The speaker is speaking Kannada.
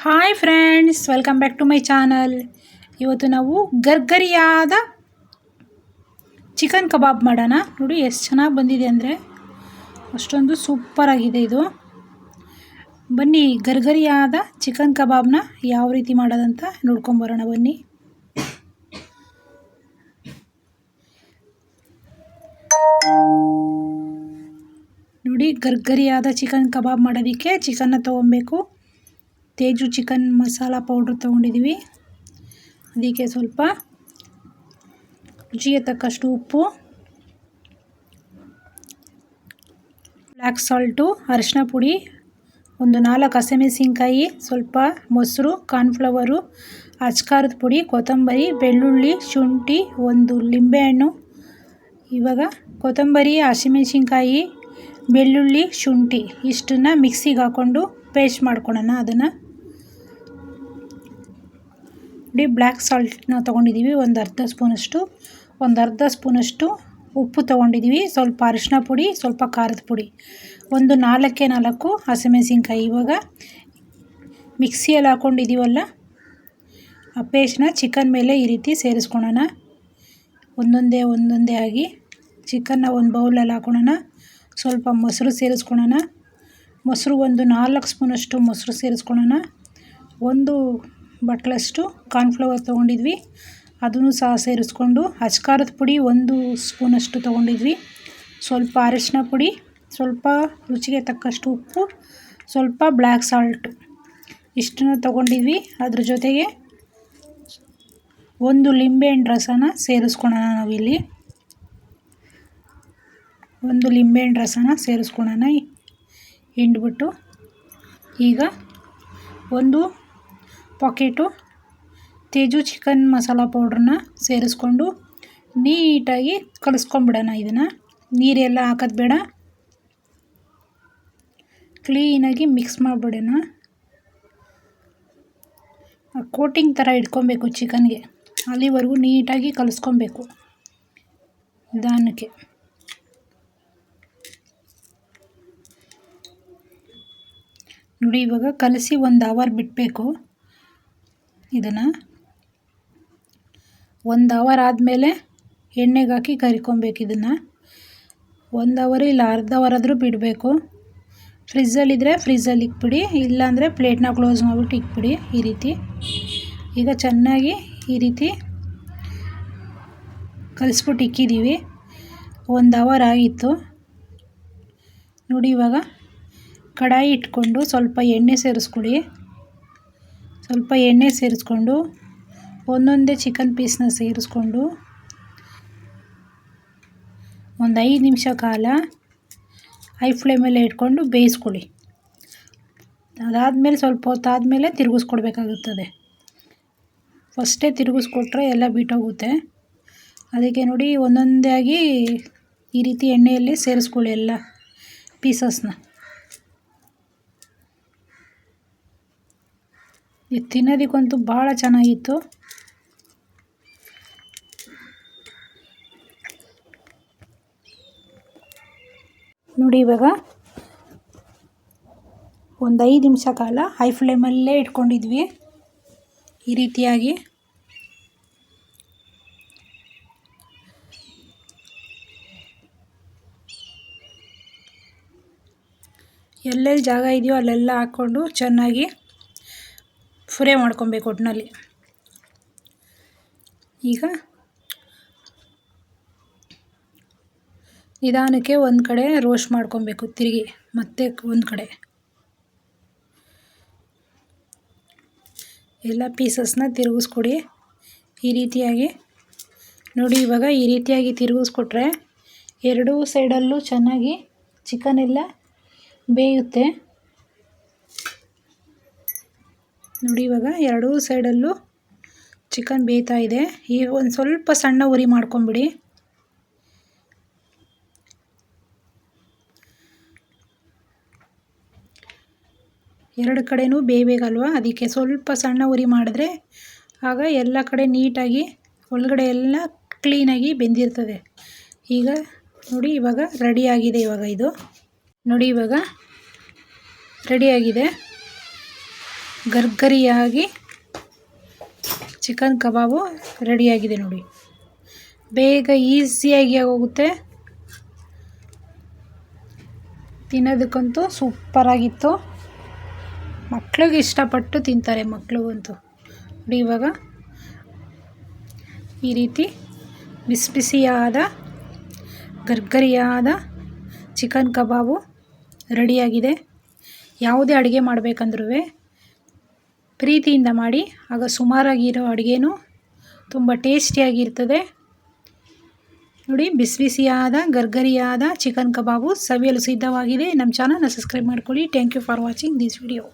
Hi friends, welcome back to my channel. ಇವತ್ತು ನಾವು ಗರ್ಗರಿಯಾದ ಚಿಕನ್ ಕಬಾಬ್ ಮಾಡೋಣ. ನೋಡಿ ಎಷ್ಟು ಚೆನ್ನಾಗಿ ಬಂದಿದೆ ಅಂದರೆ ಅಷ್ಟೊಂದು ಸೂಪರಾಗಿದೆ ಇದು. ಬನ್ನಿ ಗರ್ಗರಿಯಾದ ಚಿಕನ್ ಕಬಾಬ್ನ ಯಾವ ರೀತಿ ಮಾಡೋದಂತ ನೋಡ್ಕೊಂಬರೋಣ ಬನ್ನಿ. ನೋಡಿ, ಗರ್ಗರಿಯಾದ ಚಿಕನ್ ಕಬಾಬ್ ಮಾಡೋದಕ್ಕೆ ಚಿಕನ್ನ ತೊಗೊಬೇಕು. ತೇಜು ಚಿಕನ್ ಮಸಾಲ ಪೌಡ್ರ್ ತೊಗೊಂಡಿದ್ದೀವಿ. ಅದಕ್ಕೆ ಸ್ವಲ್ಪ ರುಚಿಗೆ ತಕ್ಕಷ್ಟು ಉಪ್ಪು, ಬ್ಲ್ಯಾಕ್ ಸಾಲ್ಟು, ಅರಿಶಿನ ಪುಡಿ, ಒಂದು 4 ಹಸಿಮೆಣಸಿನ್ಕಾಯಿ, ಸ್ವಲ್ಪ ಮೊಸರು, ಕಾರ್ನ್ಫ್ಲವರು, ಅಚ್ಕಾರದ ಪುಡಿ, ಕೊತ್ತಂಬರಿ, ಬೆಳ್ಳುಳ್ಳಿ, ಶುಂಠಿ, ಒಂದು ಲಿಂಬೆಹಣ್ಣು. ಇವಾಗ ಕೊತ್ತಂಬರಿ, ಹಸಿಮೆಣಸಿನ್ಕಾಯಿ, ಬೆಳ್ಳುಳ್ಳಿ, ಶುಂಠಿ ಇಷ್ಟನ್ನು ಮಿಕ್ಸಿಗೆ ಹಾಕ್ಕೊಂಡು ಪೇಸ್ಟ್ ಮಾಡ್ಕೊಳ್ಳೋಣ. ಅದನ್ನು ನೋಡಿ, ಬ್ಲ್ಯಾಕ್ ಸಾಲ್ಟ್ನ ತೊಗೊಂಡಿದ್ದೀವಿ ಒಂದು ಅರ್ಧ ಸ್ಪೂನಷ್ಟು ಉಪ್ಪು ತೊಗೊಂಡಿದ್ದೀವಿ, ಸ್ವಲ್ಪ ಅರಿಶಿನ ಪುಡಿ, ಸ್ವಲ್ಪ ಖಾರದ ಪುಡಿ, ಒಂದು 4 ಹಸಿಮೆಣಸಿನ್ಕಾಯಿ. ಇವಾಗ ಮಿಕ್ಸಿಯಲ್ಲಿ ಹಾಕ್ಕೊಂಡಿದ್ದೀವಲ್ಲ ಆ ಪೇಸ್ಟ್ನ ಚಿಕನ್ ಮೇಲೆ ಈ ರೀತಿ ಸೇರಿಸ್ಕೊಳ್ಳೋಣ. ಒಂದೊಂದೇ ಆಗಿ ಚಿಕನ್ನ ಒಂದು ಬೌಲಲ್ಲಿ ಹಾಕ್ಕೊಳ್ಳೋಣ. ಸ್ವಲ್ಪ ಮೊಸರು ಸೇರಿಸ್ಕೊಳ್ಳೋಣ. ಮೊಸರು ಒಂದು 4 ಸ್ಪೂನಷ್ಟು ಮೊಸರು ಸೇರಿಸ್ಕೊಳ್ಳೋಣ. ಒಂದು ಬಟ್ಲಷ್ಟು ಕಾರ್ನ್ಫ್ಲವರ್ ತೊಗೊಂಡಿದ್ವಿ, ಅದನ್ನು ಸಹ ಸೇರಿಸ್ಕೊಂಡು, ಅಚ್ಕಾರದ ಪುಡಿ 1 ಸ್ಪೂನಷ್ಟು ತೊಗೊಂಡಿದ್ವಿ, ಸ್ವಲ್ಪ ಅರಿಶಿನ ಪುಡಿ, ಸ್ವಲ್ಪ ರುಚಿಗೆ ತಕ್ಕಷ್ಟು ಉಪ್ಪು, ಸ್ವಲ್ಪ ಬ್ಲ್ಯಾಕ್ ಸಾಲ್ಟು ಇಷ್ಟನ್ನು ತೊಗೊಂಡಿದ್ವಿ. ಅದ್ರ ಜೊತೆಗೆ ಒಂದು ಲಿಂಬೆಹಣ್ಣು ರಸನ ಸೇರಿಸ್ಕೊಳ್ಳೋಣ. ನಾವಿಲ್ಲಿ ಒಂದು ಲಿಂಬೆಹಣ್ಣು ರಸನ ಸೇರಿಸ್ಕೊಳ್ಳೋಣ ಹಿಂಡ್ಬಿಟ್ಟು. ಈಗ ಒಂದು ಪಾಕೆಟು ತೇಜು ಚಿಕನ್ ಮಸಾಲ ಪೌಡ್ರನ್ನ ಸೇರಿಸ್ಕೊಂಡು ನೀಟಾಗಿ ಕಲಿಸ್ಕೊಂಡ್ಬಿಡೋಣ. ಇದನ್ನು ನೀರೆಲ್ಲ ಹಾಕೋದು ಬೇಡ, ಕ್ಲೀನಾಗಿ ಮಿಕ್ಸ್ ಮಾಡಿಬಿಡೋಣ. ಕೋಟಿಂಗ್ ಥರ ಇಟ್ಕೊಬೇಕು ಚಿಕನ್ಗೆ, ಅಲ್ಲಿವರೆಗೂ ನೀಟಾಗಿ ಕಲಿಸ್ಕೊಬೇಕು ನಿಧಾನಕ್ಕೆ. ನೋಡಿ, ಇವಾಗ ಕಲಸಿ 1 ಅವರ್ ಬಿಡಬೇಕು. ಇದನ್ನು 1 ಅವರ್ ಆದಮೇಲೆ ಎಣ್ಣೆಗೆ ಹಾಕಿ ಕರಿಕೊಬೇಕು. ಇದನ್ನು 1 ಅವರ್ ಇಲ್ಲ ಅರ್ಧ ಅವರ್ ಆದರೂ ಬಿಡಬೇಕು. ಫ್ರಿಜ್ಜಲ್ಲಿದ್ದರೆ ಫ್ರಿಜ್ಜಲ್ಲಿ ಇಕ್ಬಿಡಿ, ಇಲ್ಲಾಂದರೆ ಪ್ಲೇಟ್ನ ಕ್ಲೋಸ್ ಮಾಡಿಬಿಟ್ಟು ಇಕ್ಬಿಡಿ ಈ ರೀತಿ. ಈಗ ಚೆನ್ನಾಗಿ ಈ ರೀತಿ ಕಲಿಸ್ಬಿಟ್ಟು ಇಕ್ಕಿದ್ದೀವಿ. 1 ಅವರ್ ಆಗಿತ್ತು. ನೋಡಿ, ಇವಾಗ ಕಡಾಯಿ ಇಟ್ಕೊಂಡು ಸ್ವಲ್ಪ ಎಣ್ಣೆ ಸೇರಿಸ್ಕೊಂಡು ಒಂದೊಂದೇ ಚಿಕನ್ ಪೀಸ್ನ ಸೇರಿಸ್ಕೊಂಡು ಒಂದು 5 ನಿಮಿಷ ಕಾಲ ಹೈ ಫ್ಲೇಮಲ್ಲೇ ಇಟ್ಕೊಂಡು ಬೇಯಿಸ್ಕೊಳ್ಳಿ. ಅದಾದಮೇಲೆ ಸ್ವಲ್ಪ ಹೊತ್ತಾದಮೇಲೆ ತಿರುಗಿಸ್ಕೊಡ್ಬೇಕಾಗುತ್ತದೆ. ಫಸ್ಟೇ ತಿರುಗಿಸ್ಕೊಟ್ರೆ ಎಲ್ಲ ಬಿಟ್ಟೋಗುತ್ತೆ. ಅದಕ್ಕೆ ನೋಡಿ, ಒಂದೊಂದೇ ಆಗಿ ಈ ರೀತಿ ಎಣ್ಣೆಯಲ್ಲಿ ಸೇರಿಸ್ಕೊಳ್ಳಿ ಎಲ್ಲ ಪೀಸಸ್ನ. ಇದು ತಿನ್ನೋದಕ್ಕಂತೂ ಭಾಳ ಚೆನ್ನಾಗಿತ್ತು. ನೋಡಿ, ಇವಾಗ ಒಂದು 5 ನಿಮಿಷ ಕಾಲ ಹೈ ಫ್ಲೇಮಲ್ಲೇ ಇಟ್ಕೊಂಡಿದ್ವಿ. ಈ ರೀತಿಯಾಗಿ ಎಲ್ಲೆಲ್ಲಿ ಜಾಗ ಇದೆಯೋ ಅಲ್ಲೆಲ್ಲ ಹಾಕ್ಕೊಂಡು ಚೆನ್ನಾಗಿ ಫ್ರೈ ಮಾಡ್ಕೊಬೇಕು ಒಟ್ಟಿನಲ್ಲಿ. ಈಗ ನಿಧಾನಕ್ಕೆ ಒಂದು ಕಡೆ ರೋಸ್ಟ್ ಮಾಡ್ಕೊಬೇಕು, ತಿರುಗಿ ಮತ್ತೆ ಒಂದು ಕಡೆ ಎಲ್ಲ ಪೀಸಸ್ನ ತಿರುಗಿಸ್ಕೊಡಿ ಈ ರೀತಿಯಾಗಿ. ನೋಡಿ, ಇವಾಗ ಈ ರೀತಿಯಾಗಿ ತಿರುಗಿಸ್ಕೊಟ್ರೆ 2 ಸೈಡಲ್ಲೂ ಚೆನ್ನಾಗಿ ಚಿಕನ್ ಎಲ್ಲ ಬೇಯುತ್ತೆ. ನೋಡಿ, ಇವಾಗ 2 ಸೈಡಲ್ಲೂ ಚಿಕನ್ ಬೇಯ್ತಾ ಇದೆ. ಈಗ ಒಂದು ಸ್ವಲ್ಪ ಸಣ್ಣ ಉರಿ ಮಾಡ್ಕೊಂಬಿಡಿ. ಎರಡು ಕಡೆನೂ ಬೇಯಬೇಕಲ್ವ, ಅದಕ್ಕೆ ಸ್ವಲ್ಪ ಸಣ್ಣ ಉರಿ ಮಾಡಿದ್ರೆ ಆಗ ಎಲ್ಲ ಕಡೆ ನೀಟಾಗಿ ಒಳಗಡೆ ಎಲ್ಲ ಕ್ಲೀನಾಗಿ ಬೆಂದಿರ್ತದೆ. ಈಗ ನೋಡಿ, ಇವಾಗ ರೆಡಿಯಾಗಿದೆ. ಇವಾಗ ಇದು ನೋಡಿ, ಇವಾಗ ರೆಡಿಯಾಗಿದೆ. ಗರ್ಗರಿಯಾಗಿ ಚಿಕನ್ ಕಬಾಬು ರೆಡಿಯಾಗಿದೆ ನೋಡಿ. ಬೇಗ ಈಸಿಯಾಗಿ ಆಗೋಗುತ್ತೆ, ತಿನ್ನೋದಕ್ಕಂತೂ ಸೂಪರಾಗಿತ್ತು. ಮಕ್ಳಿಗೆ ಇಷ್ಟಪಟ್ಟು ತಿಂತಾರೆ ಮಕ್ಳಿಗಂತೂ ನೋಡಿ. ಇವಾಗ ಈ ರೀತಿ ಬಿಸಿ ಬಿಸಿಯಾದ ಗರ್ಗರಿಯಾದ ಚಿಕನ್ ಕಬಾಬು ರೆಡಿಯಾಗಿದೆ. ಯಾವುದೇ ಅಡುಗೆ ಮಾಡಬೇಕಂದ್ರೂ ಪ್ರೀತಿಯಿಂದ ಮಾಡಿ, ಆಗ ಸುಮಾರಾಗಿರೋ ಅಡುಗೆನೂ ತುಂಬ ಟೇಸ್ಟಿಯಾಗಿರ್ತದೆ ನೋಡಿ. ಬಿಸಿ ಬಿಸಿಯಾದ ಗರ್ಗರಿಯಾದ ಚಿಕನ್ ಕಬಾಬು ಸವಿಯಲು ಸಿದ್ಧವಾಗಿದೆ. ನಮ್ಮ ಚಾನಲ್ನ ಸಬ್ಸ್ಕ್ರೈಬ್ ಮಾಡ್ಕೊಳ್ಳಿ. Thank you for watching this video.